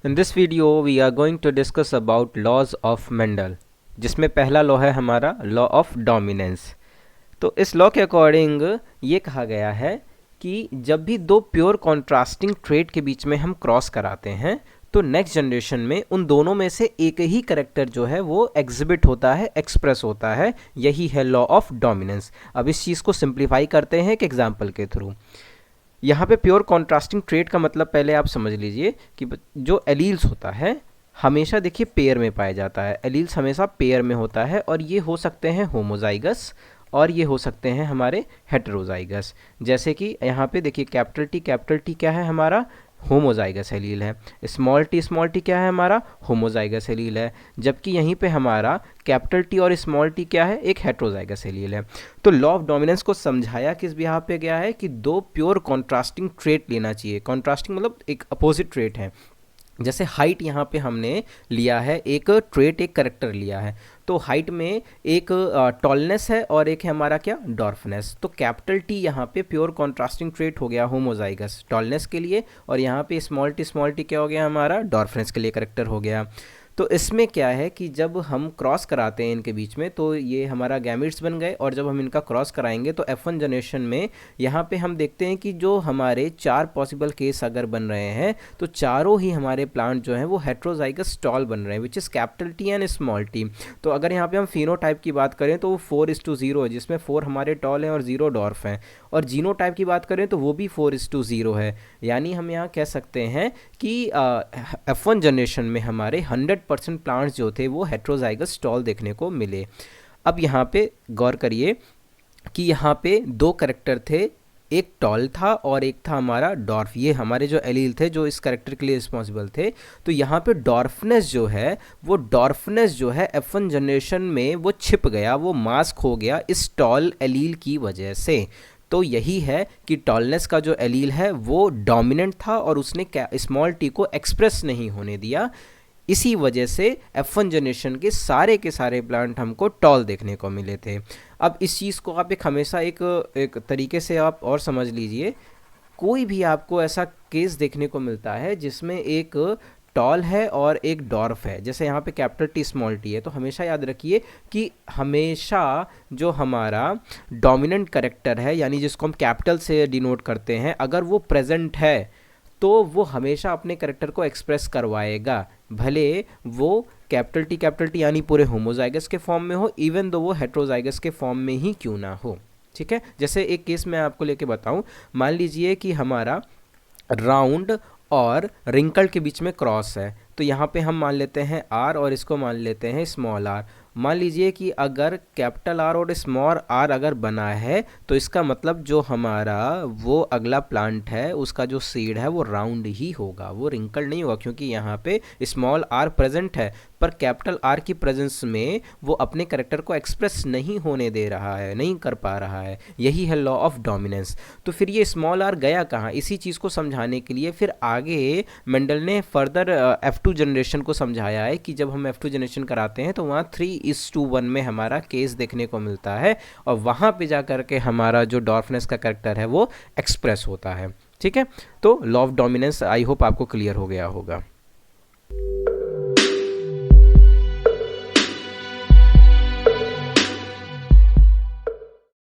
In this video we are going to discuss about laws of Mendel, जिसमें पहला law है हमारा law of dominance. तो इस लॉ के अकॉर्डिंग ये कहा गया है कि जब भी दो प्योर कॉन्ट्रास्टिंग ट्रेट के बीच में हम क्रॉस कराते हैं तो नेक्स्ट जनरेशन में उन दोनों में से एक ही करेक्टर जो है वो एग्जिबिट होता है, एक्सप्रेस होता है। यही है लॉ ऑफ डोमिनेंस। अब इस चीज़ को सिंप्लीफाई करते हैं एक एग्जाम्पल के थ्रू। यहाँ पे प्योर कॉन्ट्रास्टिंग ट्रेट का मतलब पहले आप समझ लीजिए कि जो एलील्स होता है हमेशा देखिए पेयर में पाया जाता है। एलील्स हमेशा पेयर में होता है और ये हो सकते हैं होमोजाइगस और ये हो सकते हैं हमारे हेटेरोजाइगस। जैसे कि यहाँ पे देखिए कैपिटल टी क्या है हमारा होमोजाइगस एलील है, स्मॉल टी क्या है हमारा होमोजाइगस एलील है, जबकि यहीं पे हमारा कैपिटल टी और स्मॉल टी क्या है, एक हेटेरोजाइगस एलील है। तो लॉ ऑफ डोमिनेंस को समझाया किस बिहाफ पे गया है कि दो प्योर कॉन्ट्रास्टिंग ट्रेट लेना चाहिए। कॉन्ट्रास्टिंग मतलब एक अपोजिट ट्रेट है। जैसे हाइट यहाँ पे हमने लिया है, एक ट्रेट, एक करेक्टर लिया है। तो हाइट में एक टॉलनेस है और एक है हमारा क्या, डॉर्फनेस। तो कैपिटल टी यहाँ पे प्योर कॉन्ट्रास्टिंग ट्रेट हो गया होमोजाइगस टॉलनेस के लिए, और यहाँ पे स्मॉल टी क्या हो गया हमारा, डॉर्फनेस के लिए करेक्टर हो गया। तो इसमें क्या है कि जब हम क्रॉस कराते हैं इनके बीच में तो ये हमारा गैमेट्स बन गए, और जब हम इनका क्रॉस कराएंगे तो F1 जनरेशन में यहाँ पे हम देखते हैं कि जो हमारे 4 पॉसिबल केस अगर बन रहे हैं तो चारों ही हमारे प्लांट जो हैं वो हेट्रोजाइगस टॉल बन रहे हैं, which is capital T and small T. तो अगर यहाँ पे हम फिनोटाइप की बात करें तो वो 4:0 है, जिसमें 4 हमारे टॉल हैं और 0 डॉर्फ हैं। और जीनोटाइप की बात करें तो वो भी 4:0 है। यानी हम यहाँ कह सकते हैं कि F1 जनरेशन में हमारे 100% प्लांट्स जो थे वो हेट्रोजाइगस टॉल देखने को मिले। अब यहाँ पे गौर करिए कि यहाँ पे दो करेक्टर थे, एक टॉल था और एक था हमारा डॉर्फ। ये हमारे जो एलील थे जो इस करेक्टर के लिए रिस्पॉन्सिबल थे। तो यहाँ पे डॉर्फनेस जो है F1 जनरेशन में वो छिप गया, वो मास्क हो गया इस टॉल एलील की वजह से। तो यही है कि टॉलनेस का जो एलील है वो डोमिनेंट था और उसने स्मॉल टी को एक्सप्रेस नहीं होने दिया। इसी वजह से F1 जनरेशन के सारे प्लांट हमको टॉल देखने को मिले थे। अब इस चीज़ को आप हमेशा एक तरीके से आप और समझ लीजिए, कोई भी आपको ऐसा केस देखने को मिलता है जिसमें एक टॉल है और एक डॉर्फ है, जैसे यहाँ पे कैपिटल टी स्मॉल टी है, तो हमेशा याद रखिए कि हमेशा जो हमारा डोमिनेंट करेक्टर है, यानी जिसको हम कैपिटल से डिनोट करते हैं, अगर वो प्रेजेंट है तो वो हमेशा अपने करेक्टर को एक्सप्रेस करवाएगा, भले वो कैपिटल टी यानी पूरे होमोजाइगस के फॉर्म में हो, इवन दो वो हेट्रोजाइगस के फॉर्म में ही क्यों ना हो। ठीक है, जैसे एक केस मैं आपको लेके बताऊं। मान लीजिए कि हमारा राउंड और रिंकल के बीच में क्रॉस है, तो यहाँ पे हम मान लेते हैं R और इसको मान लेते हैं स्मॉल r। मान लीजिए कि अगर कैपिटल R और स्मॉल r अगर बना है तो इसका मतलब जो हमारा वो अगला प्लांट है उसका जो सीड है वो राउंड ही होगा, वो रिंकल नहीं होगा, क्योंकि यहाँ पे स्मॉल r प्रेजेंट है पर कैपिटल R की प्रेजेंस में वो अपने करेक्टर को एक्सप्रेस नहीं होने दे रहा है, नहीं कर पा रहा है। यही है लॉ ऑफ डोमिनेंस। तो फिर ये स्मॉल r गया कहाँ, इसी चीज़ को समझाने के लिए फिर आगे मेंडल ने फर्दर F2 जनरेशन को समझाया है कि जब हम F2 जनरेशन कराते हैं तो वहाँ 3:1 में हमारा केस देखने को मिलता है और वहाँ पे जा कर के हमारा जो डॉर्फनेस का करेक्टर है वो एक्सप्रेस होता है। ठीक है, तो law of dominance I hope आपको क्लियर हो गया होगा।